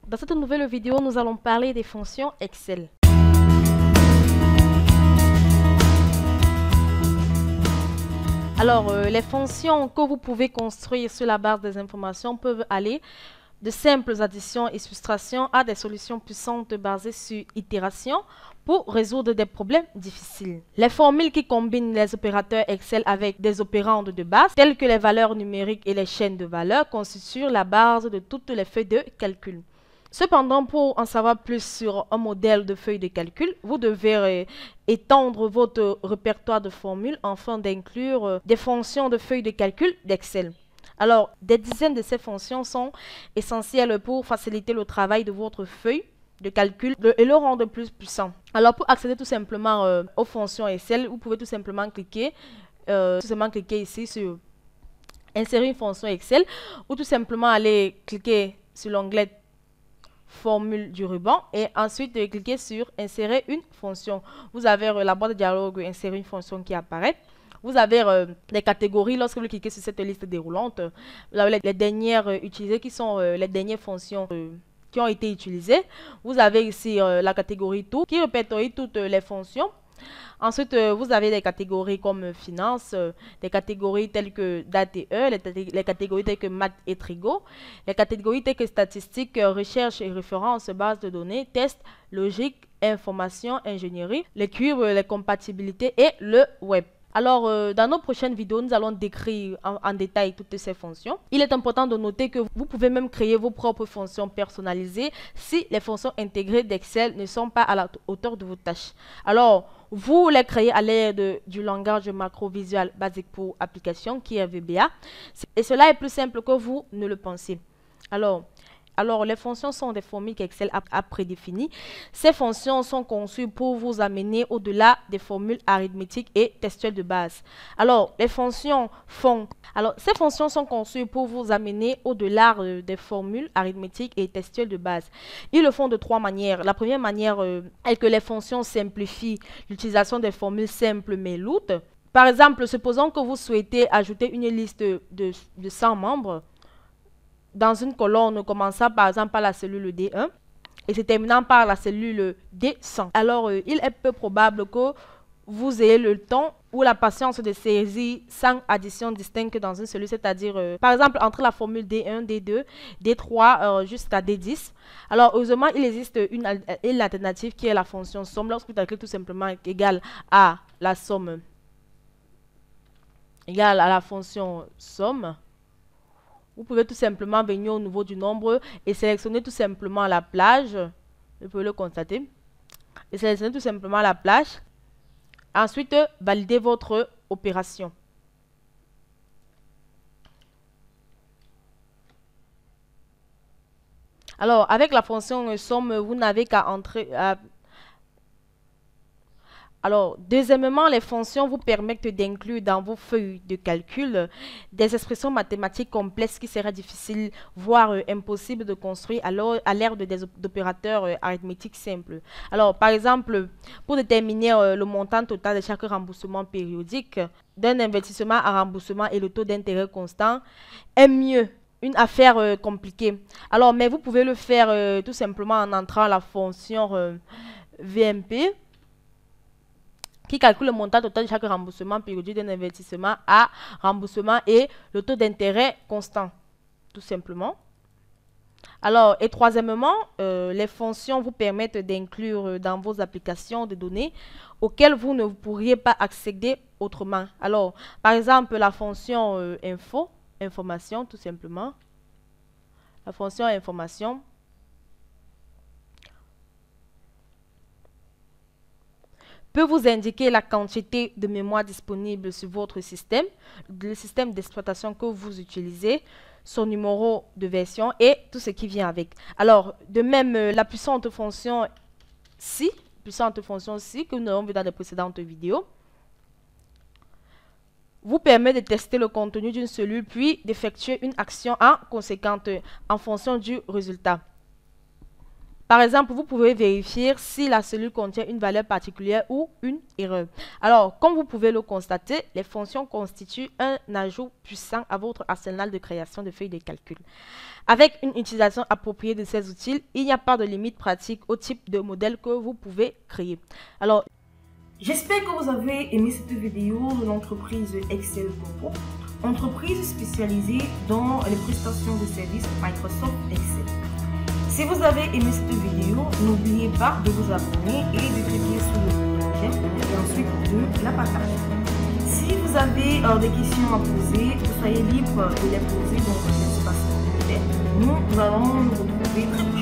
Dans cette nouvelle vidéo, nous allons parler des fonctions Excel. Alors, les fonctions que vous pouvez construire sur la base des informations peuvent aller de simples additions et soustractions à des solutions puissantes basées sur itération pour résoudre des problèmes difficiles. Les formules qui combinent les opérateurs Excel avec des opérandes de base, telles que les valeurs numériques et les chaînes de valeurs, constituent la base de toutes les feuilles de calcul. Cependant, pour en savoir plus sur un modèle de feuille de calcul, vous devez étendre votre répertoire de formules afin d'inclure des fonctions de feuilles de calcul d'Excel. Alors, des dizaines de ces fonctions sont essentielles pour faciliter le travail de votre feuille de calcul et le rendre plus puissant. Alors, pour accéder tout simplement aux fonctions Excel, vous pouvez tout simplement cliquer ici sur Insérer une fonction Excel ou tout simplement aller cliquer sur l'onglet Formule du ruban et ensuite cliquer sur Insérer une fonction. Vous avez la boîte de dialogue Insérer une fonction qui apparaît. Vous avez les catégories. Lorsque vous cliquez sur cette liste déroulante, vous avez les dernières utilisées qui sont les dernières fonctions qui ont été utilisées. Vous avez ici la catégorie tout qui répertorie toutes les fonctions. Ensuite, vous avez des catégories comme finance, des catégories telles que date et heure, les catégories telles que maths et trigo, les catégories telles que statistiques, recherche et référence, base de données, tests, logique, information, ingénierie, les cubes, les compatibilités et le web. Alors, dans nos prochaines vidéos, nous allons décrire en détail toutes ces fonctions. Il est important de noter que vous pouvez même créer vos propres fonctions personnalisées si les fonctions intégrées d'Excel ne sont pas à la hauteur de vos tâches. Alors, vous les créez à l'aide du langage macro visual basique pour application qui est VBA. Et cela est plus simple que vous ne le pensez. Alors, les fonctions sont des formules qu'Excel a prédéfinies. Ces fonctions sont conçues pour vous amener au-delà des formules arithmétiques et textuelles de base. Ces fonctions sont conçues pour vous amener au-delà des formules arithmétiques et textuelles de base. Ils le font de trois manières. La première manière est que les fonctions simplifient l'utilisation des formules simples mais lourdes. Par exemple, supposons que vous souhaitez ajouter une liste de 100 membres dans une colonne commençant par exemple par la cellule D1 et se terminant par la cellule D100. Alors, il est peu probable que vous ayez le temps ou la patience de saisir 100 additions distinctes dans une cellule, c'est-à-dire, par exemple, entre la formule D1, D2, D3 jusqu'à D10. Alors, heureusement, il existe une alternative qui est la fonction somme. Lorsque vous calculez tout simplement égale à la somme, égale à la fonction somme, vous pouvez tout simplement venir au niveau du nombre et sélectionner tout simplement la plage. Vous pouvez le constater. Et sélectionner tout simplement la plage. Ensuite, valider votre opération. Alors, avec la fonction somme, vous n'avez qu'à entrer... Alors, deuxièmement, les fonctions vous permettent d'inclure dans vos feuilles de calcul des expressions mathématiques complexes qui seraient difficiles, voire impossibles de construire à l'ère d'opérateurs arithmétiques simples. Alors, par exemple, pour déterminer le montant total de chaque remboursement périodique d'un investissement à remboursement et le taux d'intérêt constant est mieux une affaire compliquée. Alors, mais vous pouvez le faire tout simplement en entrant la fonction VMP qui calcule le montant total de chaque remboursement périodique d'un investissement à remboursement et le taux d'intérêt constant, tout simplement. Alors, et troisièmement, les fonctions vous permettent d'inclure dans vos applications de données auxquelles vous ne pourriez pas accéder autrement. Alors, par exemple, la fonction information, tout simplement. La fonction information peut vous indiquer la quantité de mémoire disponible sur votre système, le système d'exploitation que vous utilisez, son numéro de version et tout ce qui vient avec. Alors, de même, la puissante fonction si que nous avons vu dans les précédentes vidéos, vous permet de tester le contenu d'une cellule puis d'effectuer une action en conséquence en fonction du résultat. Par exemple, vous pouvez vérifier si la cellule contient une valeur particulière ou une erreur. Alors, comme vous pouvez le constater, les fonctions constituent un ajout puissant à votre arsenal de création de feuilles de calcul. Avec une utilisation appropriée de ces outils, il n'y a pas de limite pratique au type de modèle que vous pouvez créer. Alors, j'espère que vous avez aimé cette vidéo de l'entreprise Excel Congo, entreprise spécialisée dans les prestations de services Microsoft Excel. Si vous avez aimé cette vidéo, n'oubliez pas de vous abonner et de cliquer sur le j'aime et ensuite de la partager. Si vous avez des questions à poser, soyez libre de les poser dans l'espace commentaire. Nous allons nous retrouver très prochainement.